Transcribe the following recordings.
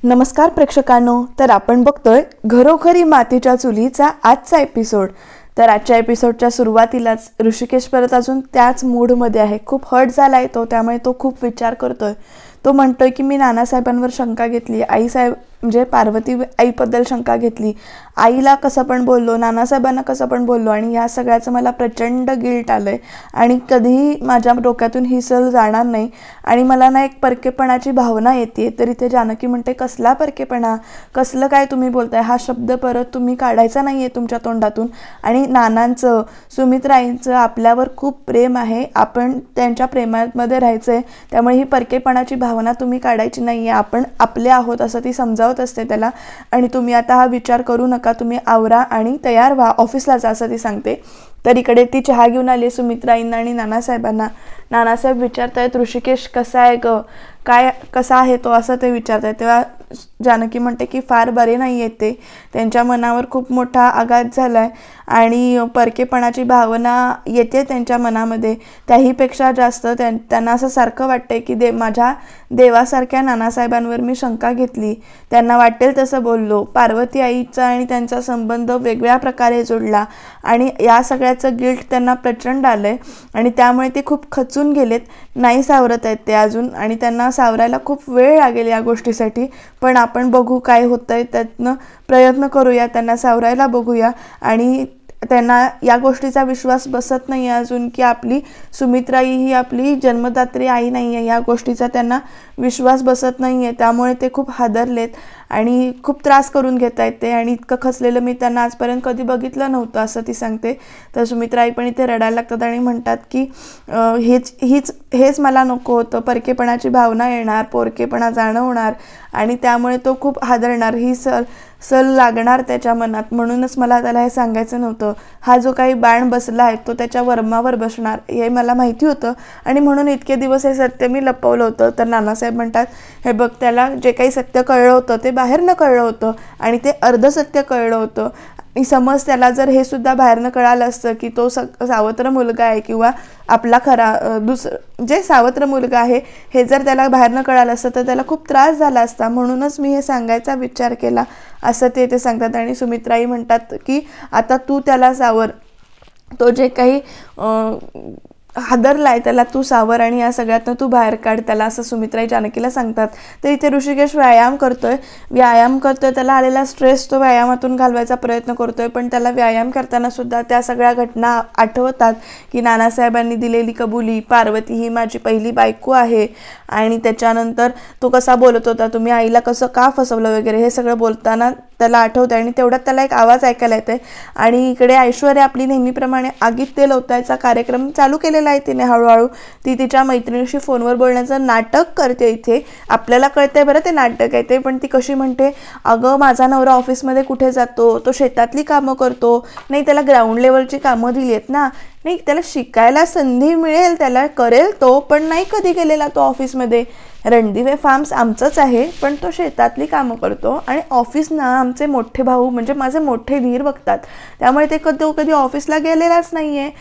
नमस्कार प्रेक्षकांनो, तर आपण बघतोय घरोघरी मातीच्या चुलीचा आजचा एपिसोड। तर आजच्या एपिसोडच्या सुरुवातीलाच ऋषिकेश परत अजून त्याच मूडमध्ये आहे। खूप हर्ट झालाय तो, त्यामुळे तो खूप विचार करतोय। तो म्हणतोय की मी नानासाहेबांवर शंका घेतली, आईसाहेब म्हणजे पार्वती आईबद्दल शंका घेतली, आईला कसं पण बोललो, नानासाहेबांना कसं पण बोललो आणि या सगळ्याचं मला प्रचंड गिल्ट आलंय आणि कधीही माझ्या डोक्यातून ही सल जाणार नाही आणि मला ना एक परकेपणाची भावना येते। तर इथे जानकी म्हणते, कसला परकेपणा, कसलं काय तुम्ही बोलताय, हा शब्द परत तुम्ही काढायचा नाही आहे तुमच्या तोंडातून। आणि नानांचं सुमित्राईंचं आपल्यावर खूप प्रेम आहे, आपण त्यांच्या प्रेमामध्ये राहायचं आहे, त्यामुळे ही परकेपणाची भावना तुम्ही काढायची नाही आहे, आपण आपले आहोत असं ती समजावत असते त्याला। आणि तुम्ही आता हा विचार करू नका, तुम्ही आवरा आणि तयार व्हा, ऑफिसला जा असं ती सांगते। तर इकडे ती चहा घेऊन आली सुमित्राईंना आणि नानासाहेबांना। नानासाहेब विचारतायत, ऋषिकेश कसा आहे ग, काय कसा आहे तो असं ते विचारतायत। तेव्हा जानकी म्हणते की फार बरे नाही आहेत ते, त्यांच्या मनावर खूप मोठा आघात झाला आहे आणि परकेपणाची भावना येते त्यांच्या मनामध्ये। त्याहीपेक्षा जास्त त्यांना असं सारखं वाटतंय की माझ्या देवासारख्या नानासाहेबांवर मी शंका घेतली, त्यांना वाटेल तसं बोललो, पार्वती आईचा आणि त्यांचा संबंध वेगळ्या प्रकारे जोडला आणि या सगळ्याचं गिल्ट त्यांना प्रचंड आलं आहे आणि त्यामुळे ते खूप खचून गेलेत, नाही सावरत आहेत ते अजून आणि त्यांना सावरायला खूप वेळ लागेल या गोष्टीसाठी। पण आपण बघू काय होतंय, त्यातनं प्रयत्न करूया, त्यांना सावरायला बघूया। आणि त्यांना या गोष्टीचा विश्वास बसत नाही आहे अजून की आपली सुमित्राई ही आपली जन्मदात्री आई नाही आहे, या गोष्टीचा त्यांना विश्वास बसत नाही आहे, त्यामुळे ते खूप हादरलेत आणि खूप त्रास करून घेत आहेत ते। आणि इतकं खचलेलं मी त्यांना आजपर्यंत कधी बघितलं नव्हतं असं ती सांगते। तर सुमित्राई पण इथे रडायला लागतात आणि म्हणतात की हेच मला नको होतं, परकेपणाची भावना येणार, पोरकेपणा जाणवणार आणि त्यामुळे तो खूप हादरणार, ही सल लागणार त्याच्या मनात, म्हणूनच मला त्याला हे सांगायचं नव्हतं। हा जो काही बाण बसला आहे तो त्याच्या वर्मावर बसणार हे मला माहिती होतं आणि म्हणून इतके दिवस हे सत्य मी लपवलं होतं। तर नानासाहेब म्हणतात, हे बघ, त्याला जे काही सत्य कळलं होतं ते बाहेरनं कळलं होतं आणि ते अर्धसत्य कळलं होतं आणि समज त्याला जर हे सुद्धा बाहेरनं कळालं असतं की तो सावत्र मुलगा आहे किंवा आपला खरा जे सावत्र मुलगा आहे हे जर त्याला बाहेरनं कळालं असतं तर त्याला खूप त्रास झाला असता, म्हणूनच मी हे सांगायचा विचार केला असं ते सांगतात। आणि सुमित्राई म्हणतात की आता तू त्याला सावर, तो जे काही हादरलाय त्याला तू सावर आणि या सगळ्यातनं तू बाहेर काढ त्याला, असं सुमित्राई जानकीला सांगतात। तर इथे ऋषिकेश व्यायाम करतोय, त्याला आलेला स्ट्रेस तो व्यायामातून घालवायचा प्रयत्न करतोय, पण त्याला व्यायाम करताना सुद्धा त्या सगळ्या घटना आठवतात की नानासाहेबांनी दिलेली कबुली, पार्वती ही माझी पहिली बायको आहे आणि त्याच्यानंतर तो कसा बोलत होता, तुम्ही आईला कसं का फसवलं वगैरे, हे सगळं बोलताना त्याला आठवतं आणि तेवढ्यात त्याला एक आवाज ऐकायला येते। आणि इकडे ऐश्वर्या आपली नेहमीप्रमाणे आगीत तेल ओतायचा कार्यक्रम चालू केलेला आहे तिने हळूहळू, ती तिच्या मैत्रिणीशी फोनवर बोलण्याचं नाटक करते। इथे आपल्याला कळतंय बरं ते नाटक आहे ते, पण ती कशी म्हणते, अगं माझा नवरा ऑफिसमध्ये कुठे जातो, तो शेतातली कामं करतो, नाही त्याला ग्राउंड लेवलची कामं दिली आहेत ना, नाही त्याला शिकायला संधी मिळेल, त्याला करेल तो, पण नाही कधी गेलेला तो ऑफिसमध्ये, रणदिवे फार्म्स आमचंच आहे पण तो शेतातली कामं करतो आणि ऑफिस ना आमचे मोठे भाऊ म्हणजे माझे मोठे धीर बघतात, त्यामुळे ते कधी ऑफिसला गेलेलाच नाही आहे।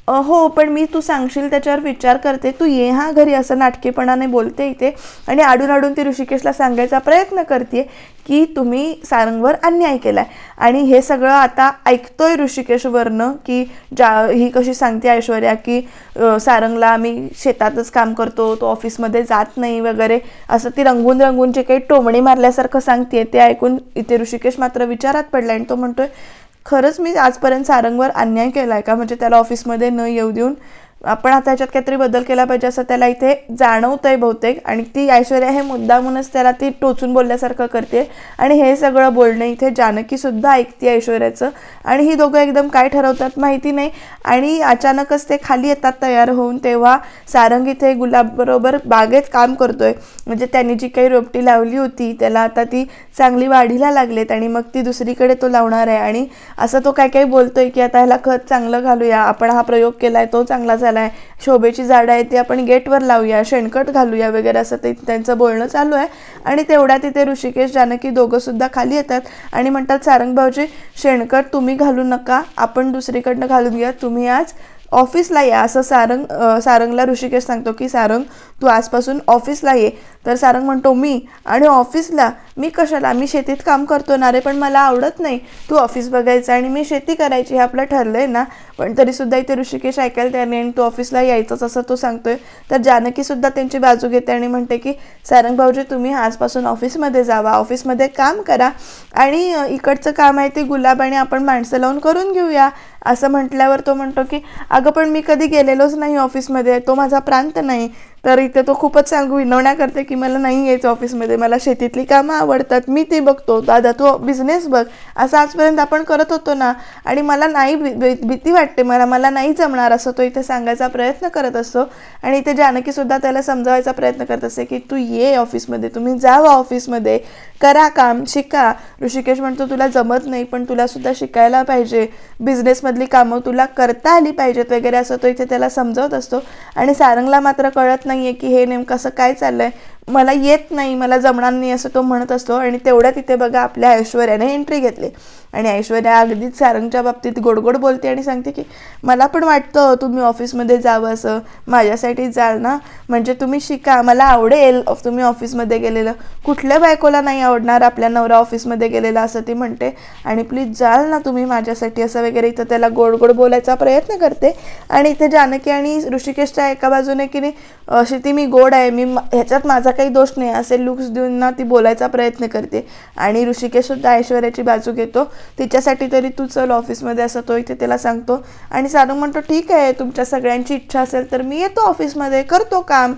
हो, पण मी तू सांगशील त्याच्यावर विचार करते, तू ये हा घरी, असं नाटकेपणाने बोलते इथे। आणि आडून ती ऋषिकेशला सांगायचा प्रयत्न करते की तुम्ही सारंगवर अन्याय केलाय आणि हे सगळं आता ऐकतोय ऋषिकेशवरनं की ही कशी सांगते ऐश्वर्या की सारंगला आम्ही शेतातच काम करतो, तो ऑफिसमध्ये जात नाही वगैरे, असं ती रंगून जे काही टोमणी मारल्यासारखं सांगते ते ऐकून इथे ऋषिकेश मात्र विचारात पडला आणि तो म्हणतोय, खरंच मी आजपर्यंत सारंगवर अन्याय केला आहे का, म्हणजे त्याला ऑफिसमध्ये न येऊ देऊन आपण आता ह्याच्यात काहीतरी बदल केला पाहिजे असं त्याला इथे जाणवतंय बहुतेक। आणि ती ऐश्वर्या हे मुद्दामूनच त्याला ती टोचून बोलल्यासारखं करते आणि हे सगळं बोलणं इथे जानकीसुद्धा ऐकते ऐश्वर्याचं आणि ही दोघं एकदम काय ठरवतात माहिती नाही। आणि अचानकच ते खाली येतात तयार होऊन, तेव्हा सारंग इथे गुलाबबरोबर बागेत काम करतोय, म्हणजे त्यांनी जी काही रोपटी लावली होती त्याला आता ती चांगली वाढीला लागलेत आणि मग ती दुसरीकडे तो लावणार आहे। आणि असं तो काय बोलतोय की आता ह्याला खत चांगलं घालूया, आपण हा प्रयोग केलाय तो चांगला झालाय, शोभेची झाडं आहेत ती आपण गेटवर लावूया, शेणखत घालूया वगैरे, असं ते त्यांचं बोलणं चालू आहे। आणि तेवढ्या तिथे ऋषिकेश जानकी दोघं सुद्धा खाली येतात आणि म्हणतात, सारंग भाऊजी शेणखत तुम्ही घालू नका, आपण दुसरीकडनं घालून घ्या, तुम्ही आज ऑफिसला या असं सारंगला ऋषिकेश सांगतो की सारंग तू आजपासून ऑफिसला ये. तर सारंग म्हणतो मी आणि ऑफिसला मी कशाला, मी शेतीत काम करतो ना रे, पण मला आवडत नाही तू ऑफिस बघायचं आणि मी शेती करायची, हे आपलं ठरलंय ना. पण तरीसुद्धा इथे ऋषिकेश ऐकायला तयार नाही आणि तू ऑफिसला यायचंच असं तो सांगतोय. तर जानकीसुद्धा त्यांची बाजू घेते आणि म्हणते की सारंग भाऊजी तुम्ही आजपासून ऑफिसमध्ये जावा, ऑफिसमध्ये काम करा आणि इकडचं काम आहे ते गुलाब आणि आपण माणसं लावून करून घेऊया. असं म्हटल्यावर तो म्हणतो की अगं पण मी कधी गेलेलोच नाही ऑफिसमध्ये, तो माझा प्रांत नाही. तर इथे तो खूपच विनवण्या करते की मला नाही यायचं ऑफिसमध्ये, मला शेतीतली कामं आवडतात, मी ती बघतो, दादा तू बिझनेस बघ, असं आजपर्यंत आपण करत होतो ना आणि मला नाही भीती वाटते, मला नाही जमणार असं तो इथे सांगायचा प्रयत्न करत असतो. आणि इथे जानकीसुद्धा त्याला समजावायचा प्रयत्न करत असते की तू ये ऑफिसमध्ये, तुम्ही जावा ऑफिसमध्ये, करा काम, शिका. ऋषिकेश म्हणतो तुला जमत नाही पण तुला सुद्धा शिकायला पाहिजे, बिझनेसमधली कामं तुला करता आली पाहिजेत वगैरे असं तो इथे त्याला समजावत असतो. आणि सारंगला मात्र कळत नाही आहे की हे नेमकं असं काय चाललं आहे, मला येत नाही, मला जमणार नाही असं तो म्हणत असतो. आणि तेवढ्यात तिथे बघा आपल्या ऐश्वर्याने एंट्री घेतली आणि ऐश्वर्या अगदीच सारंगच्या बाबतीत गोडगोड बोलते आणि सांगते की मला पण वाटतं तुम्ही ऑफिसमध्ये जावं, असं माझ्यासाठी जाल ना, म्हणजे तुम्ही शिका, मला आवडेल तुम्ही ऑफिसमध्ये गेलेलं, कुठल्या बायकोला नाही आवडणार आपल्या नवरा ऑफिसमध्ये गेलेला असं ती म्हणते. आणि प्लीज जाल ना तुम्ही माझ्यासाठी असं वगैरे इथं त्याला गोड गोड बोलायचा प्रयत्न करते. आणि इथे जानकी आणि ऋषिकेशच्या एका बाजूने की नाही अशी ती मी गोड आहे, मी ह्याच्यात माझा काही दोष नाही असे लुक्स देऊन ना ती बोलायचा प्रयत्न करते. आणि ऋषिकेश सुद्धा ऐश्वर्याची बाजू घेतो, तिच्यासाठी तरी तू चल ऑफिसमध्ये असं तो इथे त्याला सांगतो. आणि सारंग म्हणतो ठीक आहे तुमच्या सगळ्यांची इच्छा असेल तर मी येतो ऑफिसमध्ये, करतो काम.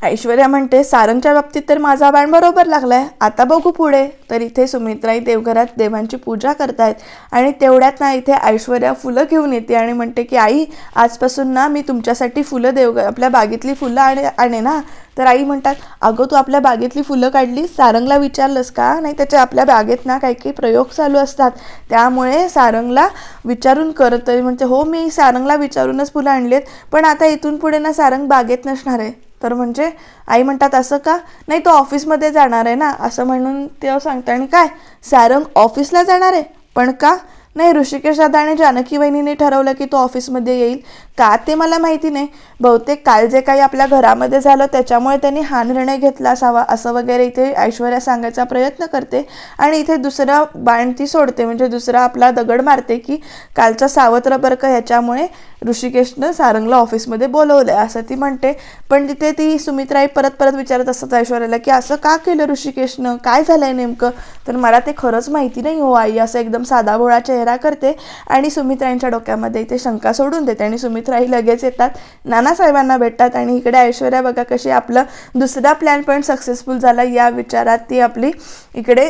ऐश्वर्या म्हणते सारंगच्या बाबतीत तर माझा बाण बरोबर लागलाय, आता बघू पुढे. तर इथे सुमित्राई देवघरात देवांची पूजा करतायत आणि तेवढ्यात ना इथे ऐश्वर्या फुलं घेऊन येते आणि म्हणते की आई आजपासून ना मी तुमच्यासाठी फुलं आपल्या बागेतली फुलं आणे ना. तर आई म्हणतात अगं तू आपल्या बागेतली फुलं काढलीस, सारंगला विचारलंस का? नाही, त्याच्या आपल्या बागेत ना काही काही प्रयोग चालू असतात त्यामुळे सारंगला विचारून करत. म्हणते हो मी सारंगला विचारूनच फुलं आणलेत, पण आता इथून पुढे ना सारंग बागेत नसणार आहे. तर म्हणजे आई म्हणतात असं का? नाही तो ऑफिसमध्ये जाणार आहे ना असं म्हणून ते सांगतं. आणि काय सारंग ऑफिसला जाणार आहे, पण का? नाही, ऋषिकेश दादा आणि जानकी वहिनीने ठरवलं की तो ऑफिसमध्ये येईल, का ते मला माहिती नाही, बहुतेक काल जे काही आपल्या घरामध्ये झालं त्याच्यामुळे त्यांनी हा निर्णय घेतला असावा असं वगैरे इथे ऐश्वर्या सांगायचा प्रयत्न करते. आणि इथे दुसरा बाण ती सोडते, म्हणजे दुसरा आपला दगड मारते की कालचा सावत्र बर्क ह्याच्यामुळे ऋषिकेशनं सारंगला ऑफिसमध्ये बोलवलं आहे असं ती म्हणते. पण तिथे ती सुमित्राई परत विचारत असतात ऐश्वर्याला की असं का केलं ऋषिकेशनं, काय झालंय नेमकं? तर मला ते खरंच माहिती नाही हो आई, असं एकदम साधा भोळा चेहरा करते. आणि सुमित्राईंच्या डोक्यामध्ये इथे शंका सोडून देते आणि सुमित्राई लगेच येतात, नानासाहेबांना भेटतात. आणि इकडे ऐश्वर्या बघा कशी आपलं दुसरा प्लॅन पण सक्सेसफुल झाला या विचारात ती आपली इकडे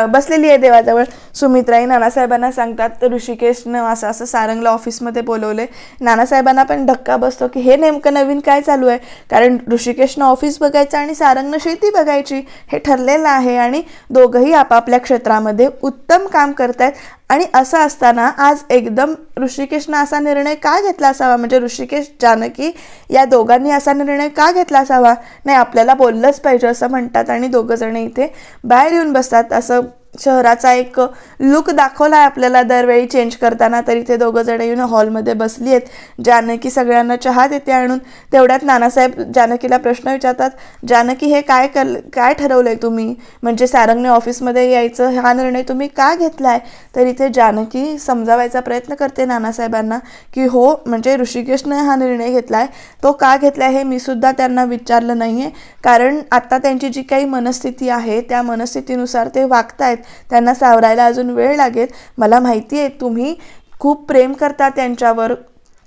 बसलेली आहे देवाजवळ. सुमित्राई नानासाहेबांना सांगतात तर ऋषिकेशनं असं सारंगला ऑफिसमध्ये बोलवले. नानासाहेबांना पण धक्का बसतो की हे नेमकं नवीन काय चालू आहे, कारण ऋषिकेशनं ऑफिस बघायचं आणि सारंगनं शेती बघायची हे ठरलेलं आहे आणि दोघंही आपापल्या क्षेत्रामध्ये उत्तम काम करतायत. आणि असं असताना आज एकदम ऋषिकेशनं असा निर्णय का घेतला असावा, म्हणजे ऋषिकेश जानकी या दोघांनी असा निर्णय का घेतला असावा, नाही आपल्याला बोललंच पाहिजे असं म्हणतात. आणि दोघं जण इथे बाहेर येऊन बसतात. असं शहराचा एक लुक दाखवला आहे आपल्याला दरवेळी चेंज करताना. तर इथे दोघं जण येऊन हॉलमध्ये बसली आहेत. जानकी सगळ्यांना चहा देते आणून. तेवढ्यात नानासाहेब जानकीला प्रश्न विचारतात, जानकी हे काय ठरवलंय तुम्ही, म्हणजे सारंगने ऑफिसमध्ये यायचं हा निर्णय तुम्ही का घेतलाय? तर इथे जानकी समजावायचा प्रयत्न करते नानासाहेबांना की हो म्हणजे ऋषिकेशने हा निर्णय घेतलाय, तो का घेतलाय हे मी सुद्धा त्यांना विचारलं नाहीये, कारण आता त्यांची जी काही मनस्थिती आहे त्या मनस्थितीनुसार ते वागतायत, त्यांना सावरायला अजून वेळ लागेल. मला माहिती आहे तुम्ही खूप प्रेम करता त्यांच्यावर,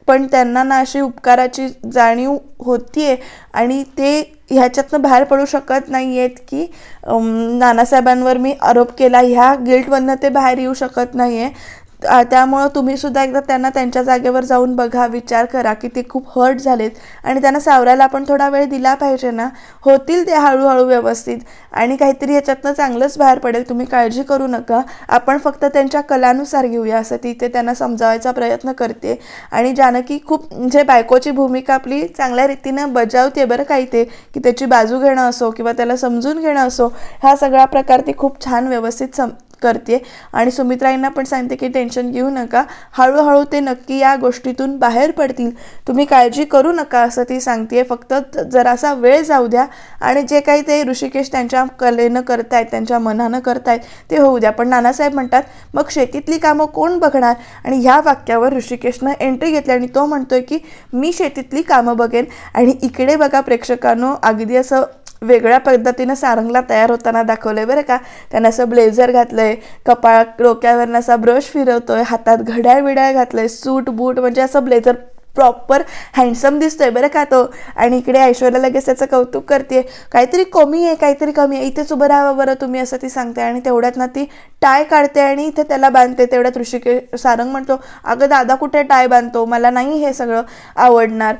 पण त्यांना ना अशी उपकाराची जाणीव होतीये आणि ते ह्याच्यातनं बाहेर पडू शकत नाही आहेत की नानासाहेबांवर मी आरोप केला ह्या गिल्टमधनं ते बाहेर येऊ शकत नाही आहे. त्यामुळं तुम्ही सुद्धा एकदा त्यांना त्यांच्या जागेवर जाऊन बघा, विचार करा की ते खूप हर्ट झालेत आणि त्यांना सावरायला आपण थोडा वेळ दिला पाहिजे ना. होतील ते हळूहळू व्यवस्थित आणि काहीतरी ह्याच्यातनं चांगलंच बाहेर पडेल, तुम्ही काळजी करू नका, आपण फक्त त्यांच्या कलानुसार घेऊया असं तिथे त्यांना समजावायचा प्रयत्न करते. आणि जानकी खूप म्हणजे बायकोची भूमिका आपली चांगल्या रीतीनं बजावते बरं काही ते, की त्याची बाजू घेणं असो किंवा त्याला समजून घेणं असो, हा सगळा प्रकार ती खूप छान व्यवस्थित करते आणि सुमित्राईंना पण सांगते की टेन्शन घेऊ नका, हळूहळू ते नक्की या गोष्टीतून बाहेर पडतील, तुम्ही काळजी करू नका असं ती सांगते. फक्त जरासा वेळ जाऊ द्या आणि जे काही ते ऋषिकेश त्यांच्या कलेनं करतायत, त्यांच्या मनानं करतायत ते होऊ द्या. पण नानासाहेब म्हणतात मग शेतीतली कामं कोण बघणार? आणि ह्या वाक्यावर ऋषिकेशनं एंट्री घेतली आणि तो म्हणतोय की मी शेतीतली कामं बघेन. आणि इकडे बघा प्रेक्षकांनो, अगदी असं वेगळ्या पद्धतीनं सारंगला तयार होताना दाखवलंय बरं का. त्यानं असं ब्लेझर घातलंय, कपाळ डोक्यावरनं असा ब्रश फिरवतोय, हातात घड्याळ बिड्याळ घातलंय, सूट बूट म्हणजे असं ब्लेझर प्रॉपर हँडसम दिसतोय बरं का तो. आणि इकडे ऐश्वर्या लगेच त्याचं कौतुक करते, काहीतरी कमी आहे, काहीतरी कमी आहे, इथेच उभं राहावं बरं तुम्ही असं ती सांगते. आणि तेवढ्यात ना ती टाय काढते आणि इथे त्याला बांधते. तेवढ्यात ऋषिकेश सारंग म्हणतो अगं दादा कुठे टाय बांधतो, मला नाही हे सगळं आवडणार.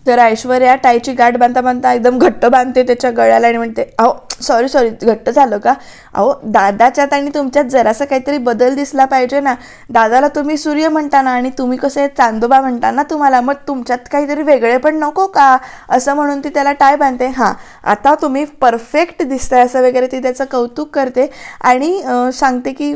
तर ऐश्वर्या टायची गाठ बांधता बांधता एकदम घट्ट बांधते त्याच्या गळ्याला आणि म्हणते अहो सॉरी घट्ट झालं का? अहो दादाच्यात आणि तुमच्यात जरासा काहीतरी बदल दिसला पाहिजे ना. दादाला तुम्ही सूर्य म्हणता ना आणि तुम्ही कसे चांदोबा म्हणता ना तुम्हाला, मग तुमच्यात काहीतरी वेगळे पण नको का? असं म्हणून ती त्याला टाय बांधते. हां आता तुम्ही परफेक्ट दिसताय असं वगैरे ती त्याचं कौतुक करते आणि सांगते की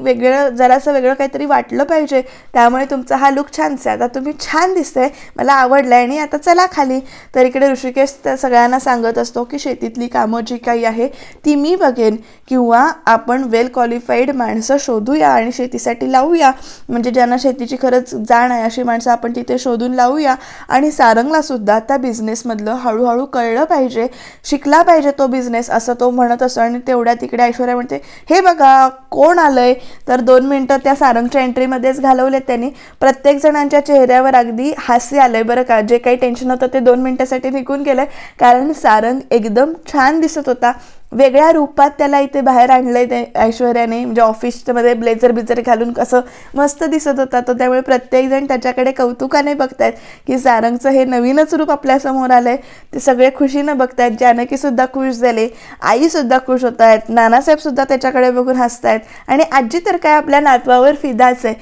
जरासं वेगळं काहीतरी वाटलं पाहिजे, त्यामुळे तुमचा हा लुक छानच आहे, आता तुम्ही छान दिसतंय, मला आवडलं आहे आणि आता चला खाली. तर इकडे ऋषिकेश त्या सगळ्यांना सांगत असतो की शेतीतली कामं जी काही आहे ती मी बघेन, किंवा आपण वेल क्वालिफाईड माणसं शोधूया आणि शेतीसाठी लावूया, म्हणजे ज्यांना शेतीची खरंच जाण आहे अशी माणसं आपण तिथे शोधून लावूया. आणि सारंगला सुद्धा त्या बिझनेसमधलं हळूहळू कळलं पाहिजे, शिकला पाहिजे तो बिझनेस असं तो म्हणत असतो. आणि तेवढ्या तिकडे ऐश्वर्या म्हणते हे बघा कोण आलंय. तर 2 मिनटं त्या सारंगच्या एंट्रीमध्येच घालवलेत त्यांनी. प्रत्येक जणांच्या चेहऱ्यावर अगदी हास्य आलंय बरं का. जे काही टेन्शन होतं ते 2 मिनिटासाठी निघून गेलंय, कारण सारंग एकदम छान दिसत होता. वेगळ्या रूपात त्याला इथे बाहेर आणलंय ते ऐश्वर्याने, म्हणजे ऑफिसमध्ये ब्लेझर बिझर घालून कसं मस्त दिसत होता तो. त्यामुळे प्रत्येकजण त्याच्याकडे कौतुकाने बघतायत की सारंगचं हे नवीनच रूप आपल्यासमोर आलंय. ते सगळे खुशीनं बघतायत. जानकीसुद्धा खुश झाले, आईसुद्धा खुश होत आहेत, नानासाहेबसुद्धा त्याच्याकडे बघून हसतायत आणि आजी तर काय आपल्या नातवावर फिदाच आहे.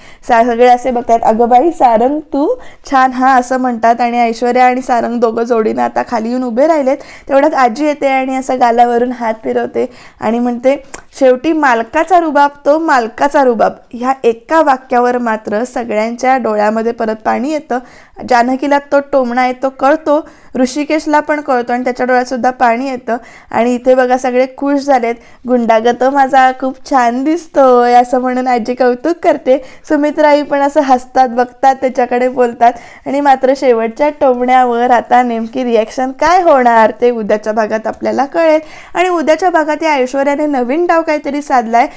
सगळे असे बघतायत अगं बाई सारंग तू छान हा असं म्हणतात. आणि ऐश्वर्या आणि सारंग दोघं जोडीनं आता खाली येऊन उभे राहिलेत. तेवढ्यात आजी येते आणि असं गालावरून हात फिरवते आणि म्हणते शेवटी मालकाचा रुबाब तो मालकाचा रुबाब. ह्या एका वाक्यावर मात्र सगळ्यांच्या डोळ्यामध्ये परत पाणी येतं. जानकीला तो टोमणा आहे तो कळतो, ऋषिकेशला पण कळतो आणि त्याच्या डोळ्यात सुद्धा पाणी येतं. आणि इथे बघा सगळे खुश झालेत. गुंडागत माझा खूप छान दिसतोय असं म्हणून आजी कौतुक करते. सुमित्राई पण असं हसतात, बघतात, त्याच्याकडे बोलतात. आणि मात्र शेवटच्या टोमण्यावर आता नेमकी रिॲक्शन काय होणार ते उद्याच्या भागात आपल्याला कळेल. आणि उद्याच्या भागात या ऐश्वर्याने नवीन डाव काहीतरी साधलाय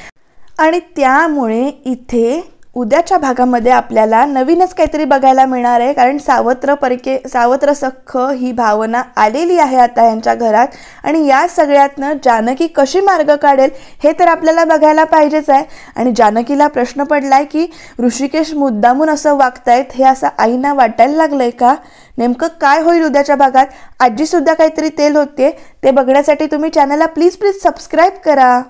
आणि त्यामुळे इथे उद्याच्या भागामध्ये आपल्याला नवीनच काहीतरी बघायला मिळणार आहे. कारण सावत्र सख्ख ही भावना आलेली आहे आता यांच्या घरात. आणि या सगळ्यातनं जानकी कशी मार्ग काढेल हे तर आपल्याला बघायला पाहिजेच आहे. आणि जानकीला प्रश्न पडलाय की ऋषिकेश मुद्दामून असं वागतायत हे असं आईना वाटायला लागलंय का? नेमकं काय होईल उद्याच्या भागात? आजीसुद्धा काहीतरी तेल होते ते बघण्यासाठी तुम्ही चॅनलला प्लीज सबस्क्राईब करा.